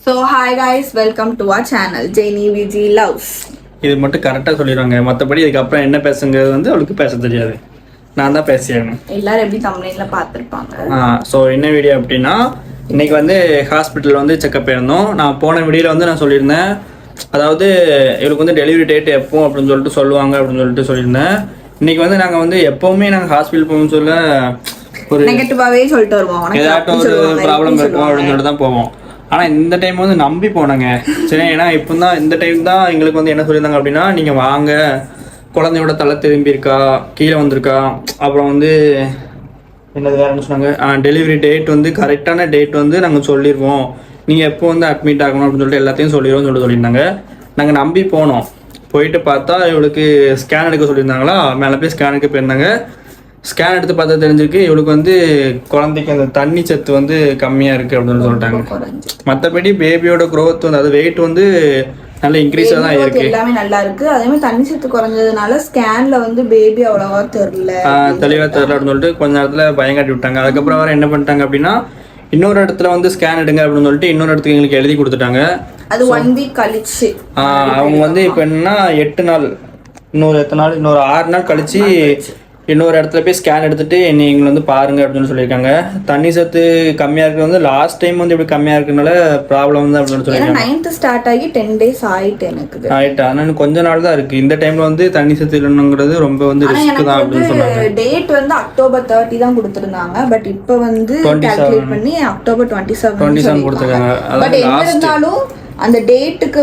So hi guys, welcome to our channel Janie VG Loves. இது மட்டும் கரெக்டாக சொல்லிடுவாங்க. மற்றபடி இதுக்கப்புறம் என்ன பேசுங்கிறது வந்து அவளுக்கு பேச தெரியாது. நான் தான் பேசியாகணும். எல்லாரும் எப்படி தமிழ்ல பார்த்துருப்பாங்க. ஸோ என்ன வீடியோ அப்படின்னா, இன்னைக்கு வந்து ஹாஸ்பிட்டல் வந்து செக்அப் இருந்தோம். நான் போன வீடியோவில் வந்து நான் சொல்லியிருந்தேன், அதாவது இவளுக்கு வந்து டெலிவரி டேட் எப்போ அப்படின்னு சொல்லிட்டு சொல்லுவாங்க அப்படின்னு சொல்லிட்டு சொல்லியிருந்தேன். இன்னைக்கு வந்து நாங்கள் வந்து எப்போவுமே நாங்கள் ஹாஸ்பிட்டல் போகணும்னு சொல்ல ஒரு நெகட்டிவாகவே சொல்லிட்டு வருவோம், ஏதாட்டும் ஒரு ப்ராப்ளம் இருக்கும் அப்படின்னு சொல்லிட்டு தான் போவோம். ஆனால் இந்த டைம் வந்து நம்பி போனாங்க. சரி, ஏன்னா இப்போ தான் இந்த டைம் தான் எங்களுக்கு வந்து என்ன சொல்லியிருந்தாங்க அப்படின்னா, நீங்கள் வாங்க, குழந்தையோட தலை திரும்பியிருக்கா, கீழே வந்திருக்கா, அப்புறம் வந்து என்னது வேறு என்ன சொன்னாங்க, டெலிவரி டேட் வந்து கரெக்டான டேட் வந்து நாங்கள் சொல்லிடுவோம், நீங்கள் எப்போ வந்து அட்மிட் ஆகணும் அப்படின்னு சொல்லிட்டு எல்லாத்தையும் சொல்லிடுவோம்னு சொல்லிட்டு சொல்லியிருந்தாங்க. நாங்கள் நம்பி போனோம். போயிட்டு பார்த்தா இவளுக்கு ஸ்கேன் எடுக்க சொல்லியிருந்தாங்களா, மேலே போய் ஸ்கேன் எடுக்க போயிருந்தாங்க. ஸ்கேன் எடுத்து பார்த்தா தெரிஞ்சிருக்கு இவளுக்கு வந்து குழந்தைக்கு அந்த தண்ணி சத்து வந்து கம்மியாக இருக்குது அப்படின்னு சொல்லிட்டாங்க. மற்றபடி பேபியோட க்ரோத் வந்து அது வெயிட் வந்து நல்ல இன்க்ரீஸாக தான் இருக்கு, எல்லாமே நல்லா இருக்கு. அதே மாதிரி தண்ணி சத்து குறைஞ்சதுனால ஸ்கேன்ல வந்து பேபி அவ்வளவா தெரியல, தெளிவாக தெரியல அப்படின்னு சொல்லிட்டு கொஞ்ச நேரத்தில் பயங்காட்டி விட்டாங்க. அதுக்கப்புறம் வேறு என்ன பண்ணிட்டாங்க அப்படின்னா, இன்னொரு இடத்துல வந்து ஸ்கேன் எடுங்க அப்படின்னு சொல்லிட்டு இன்னொரு இடத்துக்கு எங்களுக்கு எழுதி கொடுத்துட்டாங்க. அது 1 வீக் கழிச்சு அவங்க வந்து இப்போ என்னன்னா 8 நாள், இன்னொரு எத்தனை நாள், இன்னொரு 6 நாள் கழிச்சு இன்னொரு இடத்துல போய் ஸ்கேன் எடுத்துட்டு எங்களை வந்து பாருங்க அப்படின்னு சொல்லியிருக்காங்க. தண்ணி சத்து கம்மியாக இருக்கிறது வந்து லாஸ்ட் டைம் வந்து இப்படி கம்மியாக இருக்கிறதுனால ப்ராப்ளம் வந்து அப்படின்னு சொல்லியிருக்காங்க. 9th ஸ்டார்ட் ஆகி 10 days ஆயிட்டு எனக்கு ஆயிட்டு, ஆனால் கொஞ்ச நாள் தான் இருக்கு. இந்த டைம்ல வந்து தண்ணி சத்து இல்லைங்கிறது ரொம்ப வந்து ரிஸ்க் தான் அப்படின்னு சொன்னாங்க. டேட் வந்து October 30 தான் கொடுத்துருந்தாங்க. பட் இப்போ வந்து கால்குலேட் பண்ணி October 27 கொடுத்துருக்காங்க. பட் என்ன இருந்தாலும் அந்த டேட்டுக்கு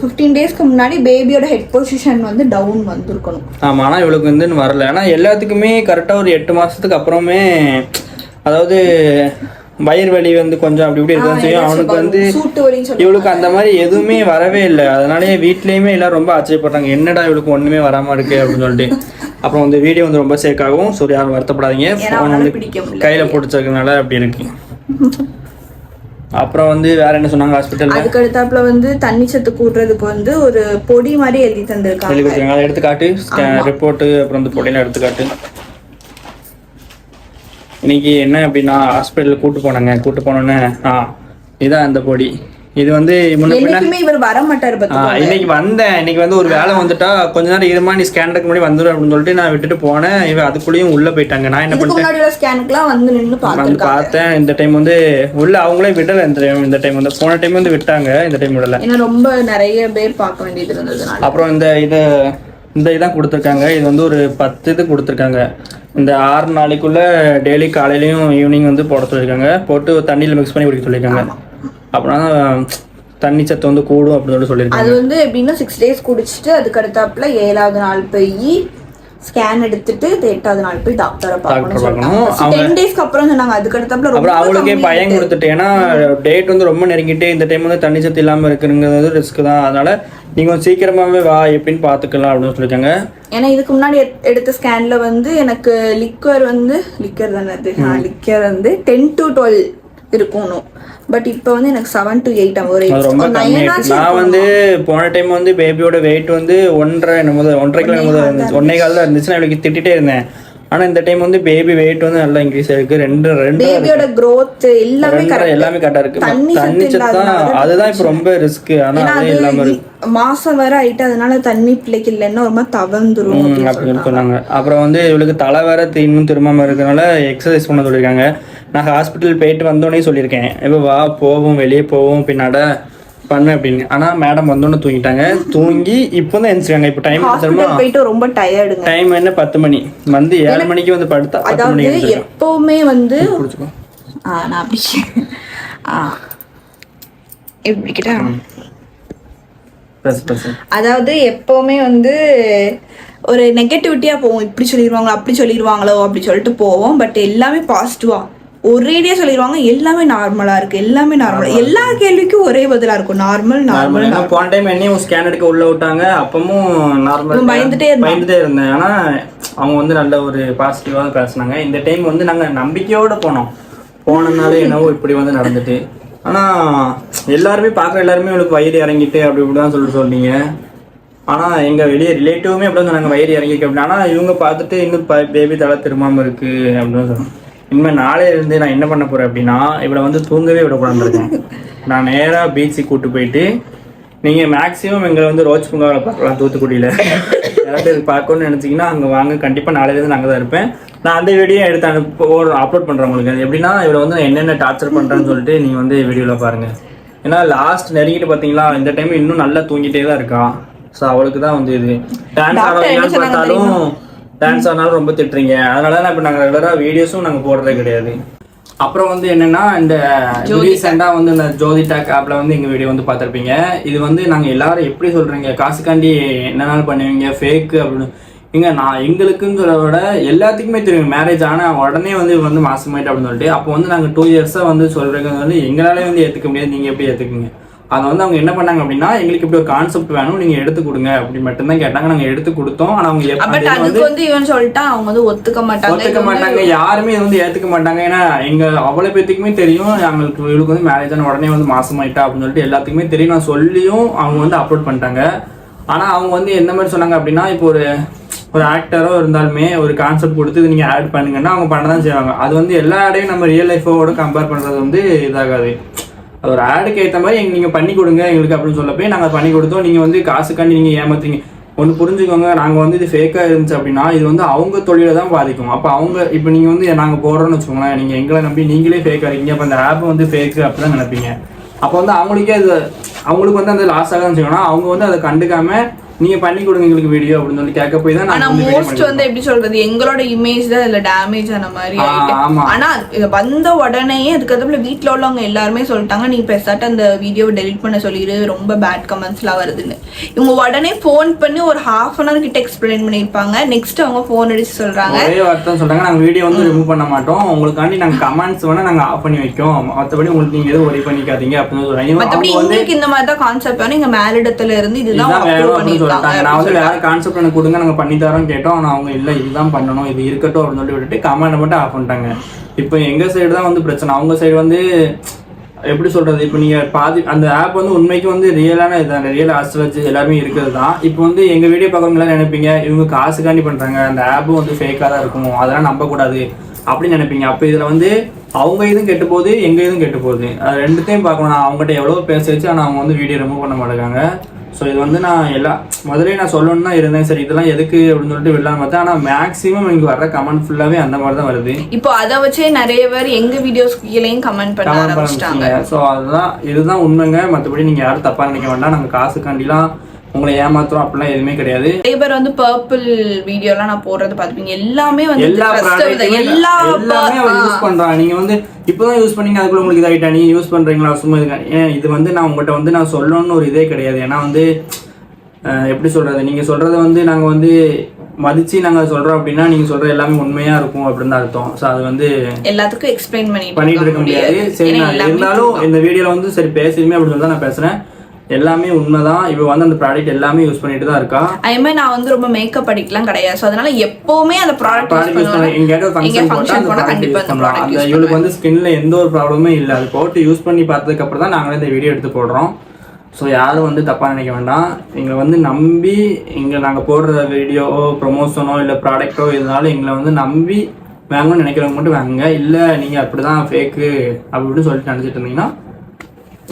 15 daysக்கு முன்னாடி பேபியோட ஹெட் பொசிஷன் வந்து டவுன் வந்திருக்கணும். ஆமாம், ஆனால் இவளுக்கு வந்து வரல. ஆனால் எல்லாத்துக்குமே கரெக்டாக ஒரு 8 மாதத்துக்கு அப்புறமே, அதாவது வயிறு வலி வந்து கொஞ்சம் அப்படி இப்படி இருக்குன்னு செய்யும். அவனுக்கு வந்து இவளுக்கு அந்த மாதிரி எதுவுமே வரவே இல்லை. அதனாலே வீட்லேயுமே எல்லாம் ரொம்ப ஆச்சரியப்படுறாங்க, என்னடா இவளுக்கு ஒன்றுமே வராமல் இருக்கு அப்படின்னு சொல்லிட்டு. அப்புறம் வந்து வீடியோ வந்து ரொம்ப சேக்காகும். ஸோ யாரும் வருத்தப்படாதீங்க, ஃபோன் வந்து கையில் பிடிச்சிருக்கனால அப்படி இருக்கு. அப்புறம் வந்து வேற என்ன சொன்னாங்க ஹாஸ்பிட்டல்? அதுக்கு அடுத்தாப்புல வந்து தண்ணி சத்து கூட்டுறதுக்கு வந்து ஒரு பொடி மாதிரி எழுதி தந்திருக்காங்க. அதை எடுத்துக்காட்டு ரிப்போர்ட்டு, அப்புறம் வந்து பொடியெல்லாம் எடுத்துக்காட்டு. இன்னைக்கு என்ன அப்படின்னா, ஹாஸ்பிட்டல் கூட்டு போனோன்னே இதான் அந்த பொடி. இது வந்து இவர் வர மாட்டாரு. இன்னைக்கு வந்தேன், இன்னைக்கு வந்து ஒரு வேலை வந்துட்டா கொஞ்ச நேரம் இருமா, நீ ஸ்கேன் எடுக்க முன்னாடி வந்துடும் அப்படின்னு சொல்லிட்டு நான் விட்டுட்டு போனேன். இவன் அதுக்குள்ளேயும் உள்ள போயிட்டாங்க. நான் என்ன பண்ணேன், பார்த்தேன். இந்த டைம் வந்து உள்ள அவங்களே விடல. இந்த டைம் வந்து போன டைம் வந்து விட்டாங்க, இந்த டைம் விடல. ரொம்ப நிறைய பேர் பார்க்க வேண்டியது இருந்தது. அப்புறம் இந்த இதான் கொடுத்துருக்காங்க. இது வந்து ஒரு 10 இது கொடுத்துருக்காங்க. இந்த 6 நாளைக்குள்ள டெய்லி காலையிலையும் ஈவினிங் வந்து போட சொல்லியிருக்காங்க. போட்டு தண்ணியில் மிக்ஸ் பண்ணி குடிக்க சொல்லியிருக்காங்க. அப்புறம் தண்ணி சத்து வந்து கூடும் அப்படின்னு சொல்லியிருக்காங்க. அது வந்து எப்படின்னா 6 days குடிச்சிட்டு அதுக்கு அடுத்தாப்புல 7வது நாள் போய் ஸ்கேன் எடுத்துட்டு 8வது நாள் போய் டாக்டரை பார்க்கணும். 10 daysக்கு அப்புறம் சொன்னாங்க. அதுக்கு அடுத்தாப்புல அப்புறம் அவங்களுக்கே பயம் கொடுத்துட்டு, ஏன்னா டேட் வந்து ரொம்ப நெருங்கிட்டு இந்த டைம் வந்து தண்ணி சத்து இல்லாமல் இருக்குங்கிறது ரிஸ்க் தான். அதனால நீங்க சீக்கிரமாவே வா, எப்படின்னு பாத்துக்கலாம் அப்படின்னு சொல்லியிருக்காங்க. ஏன்னா இதுக்கு முன்னாடி எடுத்த ஸ்கேன்ல வந்து எனக்கு லிக்கர் வந்து 10 to 12 இருக்கணும். பட் இப்போ வந்து எனக்கு 7 to 8 ரொம்ப கம்மி. நான் வந்து போன டைம் வந்து பேபியோட வெயிட் வந்து 1.5 கிலோ 1.25 தான் இருந்துச்சு. நான் இவளுக்கு திட்டிகிட்டே இருந்தேன். ஆனா இந்த டைம் வந்து பேபி வெயிட் வந்து நல்லா இன்க்ரீஸ் ஆயிருக்கு. பேபியோட growth எல்லாமே கரெக்டா இருக்கு. தண்ணி சத்து அதுதான் இப்போ ரொம்ப ரிஸ்க். ஆனா அது இல்லாம இருக்கு. மாசம் வர ஆயிட்டு, அதனால தண்ணி பிள்ளைக்கு இல்லைன்னா ஒரு மாதிரி தவந்துரும் அப்படின்னு சொன்னாங்க. அப்புறம் வந்து இவளுக்கு தலை வேற இன்னும் திரும்பாம இருக்கனால எக்ஸசைஸ் பண்ண சொல்லியிருக்காங்க. நான் ஹாஸ்பிட்டல் போயிட்டு வந்தோடனே சொல்லியிருக்கேன், இப்போ வா போவோம், வெளியே போவோம், பின்னாட பண்ணு அப்படின்னு. ஆனா மேடம் வந்தோன்னு தூங்கிட்டாங்க. தூங்கி இப்போ தான் எழுந்திருக்காங்க. இப்போ டைம் போயிட்டு ரொம்ப டயர்டுங்க. டைம் என்ன 10 மணி வந்து 7 மணிக்கு வந்து படுத்தா. அதாவது எப்பவுமே வந்து நான் அப்படி எப்படி கிட்ட, அதாவது எப்பவுமே வந்து ஒரு நெகட்டிவிட்டியா போவோம். இப்படி சொல்லிடுவாங்களோ அப்படி சொல்லிடுவாங்களோ அப்படி சொல்லிட்டு போவோம். பட் எல்லாமே பாசிட்டிவா ஒரேடியா சொல்லிடுவாங்க. எல்லாமே நார்மலா இருக்கு, எல்லாமே நார்மலா, எல்லா கேள்விக்கும் ஒரே பதிலா இருக்கும். நார்மல். போன டைம் என்னையும் ஸ்கேன் எடுக்க உள்ள விட்டாங்க. அப்பவும் நார்மல் பயந்துட்டே இருந்தேன். ஆனா அவங்க வந்து நல்ல ஒரு பாசிட்டிவா பேசினாங்க. இந்த டைம் வந்து நாங்க நம்பிக்கையோட போனதுனால என்னவோ இப்படி வந்து நடந்துட்டு. ஆனா எல்லாருமே பாக்குற எல்லாருமே உங்களுக்கு வயிறு இறங்கிட்டு அப்படி இப்படிதான் சொல்றீங்க. ஆனா எங்க வெளியே ரிலேட்டிவுமே அப்படி சொன்னாங்க, வயிறு இறங்கிருக்கு அப்படின்னு. ஆனா இவங்க பார்த்துட்டு இன்னும் பேபி தலை திரும்பாம இருக்கு அப்படின்னு சொன்னாங்க. இனிமேல் நாளையிலேருந்து நான் என்ன பண்ண போகிறேன் அப்படின்னா, இவளை வந்து தூங்கவே விடக்கூடாதுன்னு இருக்கேன். நான் நேராக பீச்சுக்கு கூப்பிட்டு போயிட்டு நீங்கள் மேக்ஸிமம் எங்களை வந்து ரோஜ் பூங்காவில் பார்க்கலாம் தூத்துக்குடியில். யாராவது இது பார்க்கணும்னு நினச்சிங்கன்னா அங்கே வாங்க, கண்டிப்பாக நாளையிலேருந்து நாங்கள் தான் இருப்பேன். நான் அந்த வீடியோ எடுத்து அப்லோட் பண்ணுறேன் உங்களுக்கு. அது எப்படின்னா இவரை வந்து என்னென்ன டார்ச்சர் பண்ணுறேன்னு சொல்லிட்டு நீங்கள் வந்து வீடியோவில் பாருங்கள். ஏன்னா லாஸ்ட் நெருங்கிட்டு பார்த்தீங்களா, இந்த டைம் இன்னும் நல்லா தூங்கிட்டே தான் இருக்கா. ஸோ அவளுக்கு தான் வந்து இது டான்ஸ் ஆடுறீங்கன்னு பார்த்தாலும் டான்ஸ் ஆனாலும் ரொம்ப திட்டுறீங்க. அதனால தான் இப்போ நாங்கள் ரெகுலராக வீடியோஸும் நாங்கள் போடுறதே கிடையாது. அப்புறம் வந்து என்னன்னா, இந்த ரீசெண்டாக வந்து இந்த ஜோதி டாக் ஆப்பில் வந்து எங்கள் வீடியோ வந்து பார்த்துருப்பீங்க. இது வந்து நாங்கள் எல்லாரும் எப்படி சொல்கிறீங்க, காசுக்காண்டி என்னென்னாலும் பண்ணுவீங்க ஃபேக்கு அப்படின்னு. நான் எங்களுக்குன்னு சொல்ல விட எல்லாத்துக்குமே தெரியும். மேரேஜ் ஆனால் உடனே வந்து மாசமாயிட்டு அப்படின்னு சொல்லிட்டு அப்போ வந்து நாங்கள் 2 இயர்ஸாக வந்து சொல்கிறீங்க வந்து எங்களாலே வந்து ஏற்றுக்க முடியாது, நீங்கள் எப்படி ஏற்றுக்குங்க. அதை வந்து அவங்க என்ன பண்ணாங்க அப்படின்னா, எங்களுக்கு இப்படி ஒரு கான்செப்ட் வேணும், நீங்க எடுத்து கொடுங்க அப்படி மட்டும்தான் கேட்டாங்க. நாங்க எடுத்து கொடுத்தோம். ஆனா அவங்க அவங்க வந்து ஒத்துக்க மாட்டாங்க. யாருமே இது வந்து ஏத்துக்க மாட்டாங்க. ஏன்னா எங்க அவ்வளவு பேத்துக்குமே தெரியும் எங்களுக்கு இவளுக்கு வந்து மேரேஜ் ஆன உடனே வந்து மாசமாயிட்டா அப்படின்னு சொல்லிட்டு எல்லாத்துக்குமே தெரியும். நான் சொல்லியும் அவங்க வந்து அப்லோட் பண்ணிட்டாங்க. ஆனா அவங்க வந்து எந்த மாதிரி சொன்னாங்க அப்படின்னா, இப்போ ஒரு ஆக்டரோ இருந்தாலுமே ஒரு கான்செப்ட் கொடுத்து நீங்க ஆட் பண்ணுங்கன்னா அவங்க பண்ணதான் செய்வாங்க. அது வந்து எல்லா ஆடையும் நம்ம ரியல் லைஃபோட கம்பேர் பண்றது வந்து இதாகாது. அது ஒரு ஆடுக்கு ஏற்ற மாதிரி நீங்கள் பண்ணி கொடுங்க எங்களுக்கு அப்படின்னு சொல்ல போய் நாங்கள் பண்ணி கொடுத்தோம். நீங்கள் வந்து காசுக்காண்டி நீங்கள் ஏமாத்துறீங்க. ஒன்று புரிஞ்சுக்கோங்க, நாங்கள் வந்து இது ஃபேக்காக இருந்துச்சு அப்படின்னா இது வந்து அவங்க தொழிலை தான் பாதிக்கும். அப்போ அவங்க இப்போ நீங்கள் வந்து நாங்கள் போடுறோன்னு வச்சுக்கோங்களேன், நீங்கள் எங்களை நம்பி நீங்களே ஃபேக்காக இருக்கீங்க, அப்போ அந்த ஆப் வந்து ஃபேக்கு அப்படி தான் நினைப்பீங்க. அப்போ வந்து அவங்களுக்கு வந்து அந்த லாஸ் ஆக வச்சுக்கோங்கன்னா அவங்க வந்து அதை கண்டுக்காம நீங்க பண்ணி கொடுங்க எங்களுக்கு வீடியோ அப்படின்னு சொல்லி கேட்க போய் தான். ஆனா மோஸ்ட் வந்து எப்படி சொல்றது, எங்களோட இமேஜ் தான் இதுல டேமேஜ் ஆன மாதிரி ஆயிட்டு. ஆனா வந்த உடனே அதுக்கப்புறம் வீட்டுல உள்ளவங்க எல்லாருமே சொல்லிட்டாங்க, நீ பெருசாட்ட அந்த வீடியோவை டெலிட் பண்ண சொல்லிடு, ரொம்ப பேட் கமெண்ட்ஸ் எல்லாம் வருதுன்னு. இவங்க உடனே போன் பண்ணி ஒரு 1/2 hour கிட்ட எக்ஸ்பிளைன் பண்ணிருப்பாங்க. நெக்ஸ்ட் அவங்க போன் அடிச்சு சொல்றாங்க, ஒரே வார்த்தை சொல்றாங்க, நாங்க வீடியோ வந்து ரிமூவ் பண்ண மாட்டோம், உங்களுக்காண்டி நாங்க கமெண்ட்ஸ் வேணா நாங்க ஆஃப் பண்ணி வைக்கோம், மத்தபடி உங்களுக்கு நீங்க எதுவும் ஒரி பண்ணிக்காதீங்க அப்படின்னு சொல்றாங்க. மத்தபடி உங்களுக்கு இந்த மாதிரி தான் கான்செப்ட் வேணும், இங்க மேலிடத்துல இருந்து இதுதான் அப்லோட் பண்ணிருக்காங்க. நான் வந்து வேற கான்செப்ட் எனக்கு கொடுங்க நாங்க பண்ணி தரோம் கேட்டோம். ஆனா அவங்க இல்ல இதுதான் பண்ணணும், இது இருக்கட்டும் அப்படின்னு சொல்லி விட்டுட்டு கமெண்ட் மட்டும் ஆஃப் பண்ணிட்டாங்க. இப்போ எங்க சைடு தான் வந்து பிரச்சனை. அவங்க சைடு வந்து எப்படி சொல்றது, இப்போ நீங்க பாதி அந்த ஆப் வந்து உண்மைக்கு வந்து ரியலான இதான், ரியல் ஆஸ்ட்ராலஜி எல்லாமே இருக்கிறது தான். இப்போ வந்து எங்க வீடியோ பார்க்கறவங்க நினைப்பீங்க இவங்க காசுக்காண்டி பண்றாங்க, அந்த ஆப்பும் வந்து ஃபேக்கா தான் இருக்கும், அதெல்லாம் நம்ப கூடாது அப்படின்னு நினைப்பீங்க. அப்போ இதுல வந்து அவங்க இதுவும் கெட்டு போகுது, எங்க இதுவும் கெட்டு போகுது. அது ரெண்டுத்தையும் பார்க்கணும். நான் அவங்ககிட்ட எவ்வளவு பேச வச்சு, ஆனால் அவங்க வந்து வீடியோ ரிமூவ் பண்ண மாட்டேங்காங்க. ஸோ இது வந்து நான் முதலே நான் சொல்லணும்னு தான் இருந்தேன், சரி இதெல்லாம் எதுக்கு அப்படின்னு சொல்லிட்டு விடலான்னு பார்த்தேன். ஆனால் மேக்ஸிமம் எனக்கு வர்ற கமெண்ட் ஃபுல்லாவே அந்த மாதிரி தான் வருது. இப்போ அதை வச்சே நிறைய பேர் எங்க வீடியோஸ் கீழேயும் கமெண்ட் பண்ண ஆரம்பிச்சிட்டாங்க. ஸோ இதுதான் உண்மைங்க. மற்றபடி நீங்க யாரும் தப்பா நினைக்க வேண்டாம். நாங்கள் காசுக்காண்டிலாம் உங்களை ஏமாத்துறோம் அப்படிலாம் எதுவுமே கிடையாது. நிறைய பேர் வந்து பர்பிள் வீடியோலாம் நான் போடுறது பார்த்துப்பீங்க, எல்லாமே வந்து எல்லாமே யூஸ் பண்றாங்க. நீங்க வந்து இப்பதான் யூஸ் பண்ணீங்க, அதுக்குள்ள உங்களுக்கு இதாயிட்டா நீ யூஸ் பண்றீங்களா சும்மா இது வந்து நான் உங்கள்கிட்ட வந்து நான் சொல்லணும்னு ஒரு இதே கிடையாது. ஏன்னா வந்து எப்படி சொல்றது, நீங்க சொல்றத வந்து நாங்க வந்து மதிச்சு நாங்க சொல்றோம் அப்படின்னா நீங்க சொல்ற எல்லாமே உண்மையா இருக்கும் அப்படின்னு தான் அர்த்தம். ஸோ அது வந்து எல்லாத்துக்கும் எக்ஸ்பிளைன் பண்ணிட்டு இருக்க முடியாது. சரி, நான் இருந்தாலும் இந்த வீடியோல வந்து சரி பேசுறீங்க அப்படின்னு சொல்லி தான் நான் பேசுறேன். எல்லாமே உண்மைதான். இப்போ வந்து அந்த ப்ராடக்ட் எல்லாமே யூஸ் பண்ணிட்டு தான் இருக்கா. ஐமே நான் வந்து ரொம்ப மேக்கப் அடிக்கலாம் கிடையாது. ஸோ அதனால எப்பவுமே அந்த ப்ராடக்ட் யூஸ் பண்ணுவேன். எங்கேயாவது ஃபங்க்ஷன் போட்டா கண்டிப்பா பண்ணலாம். அந்த இவளுக்கு வந்து ஸ்கின்ல எந்த ஒரு ப்ராப்ளமே இல்லை. அது போட்டு யூஸ் பண்ணி பார்த்ததுக்கு அப்புறம் தான் நாங்களே இந்த வீடியோ எடுத்து போடுறோம். ஸோ யாரும் வந்து தப்பாக நினைக்க வேண்டாம். எங்களை வந்து நம்பி நாங்கள் போடுற வீடியோவோ ப்ரொமோஷனோ இல்லை ப்ராடக்டோ இதனால எங்களை வந்து நம்பி வாங்கணும்னு நினைக்கிறவங்க மட்டும் வாங்குங்க. இல்லை நீங்கள் அப்படி தான் ஃபேக்கு அப்படின்னு சொல்லிட்டு நினச்சிட்டு இருந்தீங்கன்னா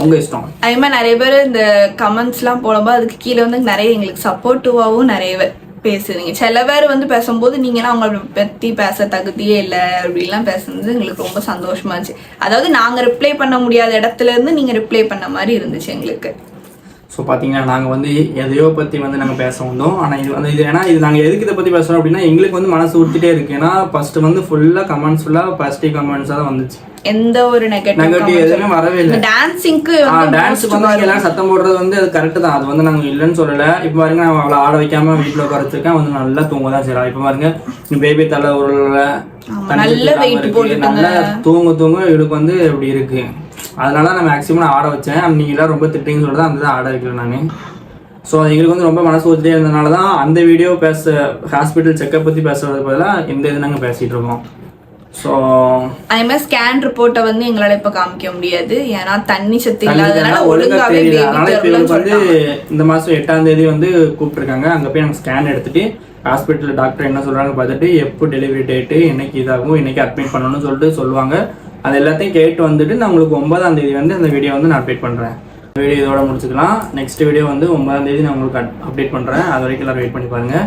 உங்க இஷ்டம். அதே மாதிரி நிறைய பேர் இந்த கமெண்ட்ஸ்லாம் போடும்போது அதுக்கு கீழே வந்து நிறைய எங்களுக்கு சப்போர்ட்டிவாகவும் நிறைய பேர் பேசுறீங்க. சில பேர் வந்து பேசும்போது நீங்களாம் அவங்களை பற்றி பேச தகுதியே இல்லை அப்படின்லாம் பேசுறது எங்களுக்கு ரொம்ப சந்தோஷமாச்சு. அதாவது நாங்கள் ரிப்ளை பண்ண முடியாத இடத்துல இருந்து நீங்கள் ரிப்ளை பண்ண மாதிரி இருந்துச்சு எங்களுக்கு. ஸோ பார்த்தீங்கன்னா நாங்கள் வந்து எதையோ பற்றி வந்து நாங்கள் பேச வந்தோம். ஆனால் இது ஏன்னா இது நாங்கள் எதுக்கு இதை பற்றி பேசுகிறோம் அப்படின்னா எங்களுக்கு வந்து மனசு உறுத்திட்டே இருக்கு. ஏன்னா ஃபர்ஸ்ட் வந்து ஃபுல்லாக கமெண்ட்ஸ் ஃபுல்லாக பாசிட்டிவ் கமெண்ட்ஸாக தான் வந்துச்சு. எந்த ஒரு நெகட்டிவ் எதுவுமே வரவே இல்லை. டான்ஸுக்கு வந்து எல்லாம் சத்தம் போடுறது வந்து அது கரெக்டு தான். அது வந்து நாங்கள் இல்லைன்னு சொல்லலை. இப்போ பாருங்க நான் அவளை ஆட வைக்காம வீட்டில் உட்கார வச்சிருக்கேன், வந்து நல்லா தூங்க தான் செய்யலாம். இப்போ பாருங்க பேபி தலை உருளை நல்லா தூங்க இவளுக்கு வந்து இப்படி இருக்கு. அதனால நான் மேக்ஸிமம் நான் ஆட வச்சேன். நீங்க எல்லாம் ரொம்ப திட்டிங்கன்னு சொல்லிட்டு அந்த தான் ஆட வைக்கிறேன் நான். ஸோ எங்களுக்கு வந்து ரொம்ப மனசு ஊற்றிட்டே இருந்ததுனால தான் அந்த வீடியோ ஹாஸ்பிட்டல் செக்கப் பற்றி பேசுறது பதிலாக இந்த இது நாங்கள் பேசிட்டு இருக்கோம். ஸோ அதே மாதிரி ஸ்கேன் ரிப்போர்ட்டை வந்து எங்களால் இப்போ காமிக்க முடியாது, ஏன்னா தண்ணி சத்து இல்லாதனால ஒழுங்காவே வந்து இந்த மாதம் 8ஆம் தேதி வந்து கூப்பிட்டுருக்காங்க. அங்கே போய் நாங்கள் ஸ்கேன் எடுத்துட்டு ஹாஸ்பிட்டல் டாக்டர் என்ன சொல்கிறாங்க பார்த்துட்டு எப்போ டெலிவரி டேட்டு என்னைக்கு இதாகும் என்னைக்கு அட்மிட் பண்ணணும்னு சொல்லிட்டு சொல்லுவாங்க. அது எல்லாத்தையும் கேட்டு வந்துட்டு நான் உங்களுக்கு 9ஆம் தேதி வந்து அந்த வீடியோ வந்து நான் அப்டேட் பண்ணுறேன். வீடியோ இதோட முடிச்சுக்கலாம். நெக்ஸ்ட் வீடியோ வந்து 9ஆம் தேதி நான் உங்களுக்கு அப்டேட் பண்ணுறேன். அது வரைக்கும் எல்லாரும் வெயிட் பண்ணி பாருங்கள்.